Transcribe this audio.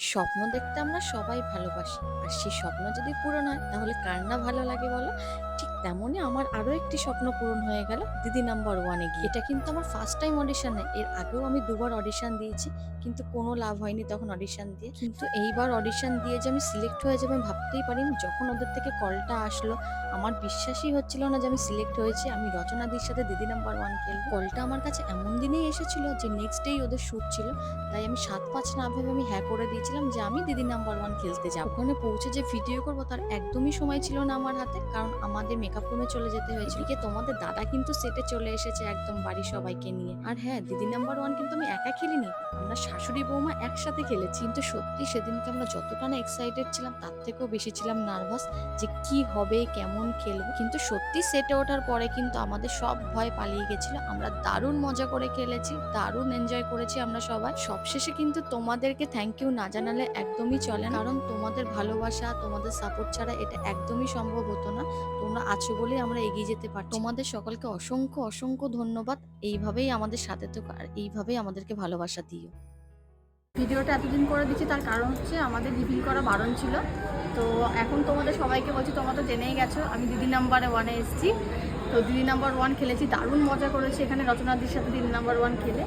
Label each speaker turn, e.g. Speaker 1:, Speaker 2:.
Speaker 1: স্বপ্ন দেখতে আমরা সবাই ভালোবাসি, আর সেই স্বপ্ন যদি পূরণ হয় তাহলে কার না ভালো লাগে বলো। ঠিক তেমনই আমার আরো একটি স্বপ্ন পূরণ হয়ে গেল দিদি নাম্বার ওয়ানে গিয়ে। এটা কিন্তু আমার ফার্স্ট টাইম অডিশন, এর আগেও আমি দুবার অডিশন দিয়েছি, কিন্তু কোনো লাভ হয়নি তখন অডিশন দিয়ে। কিন্তু এইবার অডিশন দিয়ে যে আমি সিলেক্ট হয়ে যাবো আমি ভাবতেই পারিনি। যখন ওদের থেকে কলটা আসলো আমার বিশ্বাসই হচ্ছিল না যে আমি সিলেক্ট হয়েছি, আমি রচনাদির সাথে দিদি নাম্বার ওয়ান খেলবো। কলটা আমার কাছে এমন দিনেই এসেছিল যে নেক্সট ডেই ওদের শুট ছিল, তাই আমি ৭-৫ না ভেবে আমি হ্যাঁ করে দিয়েছিলাম যে আমি দিদি নাম্বার ওয়ান খেলতে যাব। ওখানে পৌঁছে যে ভিডিও করবো তার একদমই সময় ছিল না আমার হাতে, কারণ আমাদের মেকআপ রুমে চলে যেতে হয়েছে। এদিকে তোমাদের দাদা কিন্তু সেটে চলে এসেছে একদম বাড়ির সবাইকে নিয়ে। আর হ্যাঁ, দিদি নাম্বার ওয়ান কিন্তু আমি একা খেলিনি, আমরা শাশুড়ি বৌমা একসাথে খেলেছি। কিন্তু সত্যি সেদিনকে আমরা যতটা না এক্সাইটেড ছিলাম তার থেকেও বেশি ছিলাম নার্ভাস যে কি হবে, কেমন খেলবো। কিন্তু সত্যি সেটে ওঠার পরে কিন্তু আমাদের সব ভয় পালিয়ে গেছিল। আমরা দারুণ মজা করে খেলেছি, দারুণ এনজয় করেছি আমরা সবাই। সবশেষে কিন্তু তোমাদেরকে থ্যাংক ইউ না জানালে একদমই চলে না, কারণ তোমাদের ভালোবাসা, তোমাদের সাপোর্ট ছাড়া এটা একদমই সম্ভব হতো না। তোমরা আছো বলেই আমরা এগিয়ে যেতে পারছি। তোমাদের সকলকে অসংখ্য অসংখ্য ধন্যবাদ। এইভাবেই আমাদের সাথে থেকো আর এইভাবেই আমাদেরকে ভালোবাসা দিও।
Speaker 2: ভিডিওটা এতদিন করে দিচ্ছি তার কারণ হচ্ছে আমাদের রিভিল করা বারণ ছিল। তো এখন তোমাদের সবাইকে বলছি, তোমরা তো জেনেই গেছো আমি দিদি নাম্বার ওয়ানে এসেছি। তো দিদি নাম্বার ওয়ান খেলেছি, দারুণ মজা করেছি এখানে রচনাদির সাথে দিদি নাম্বার ওয়ান খেলে।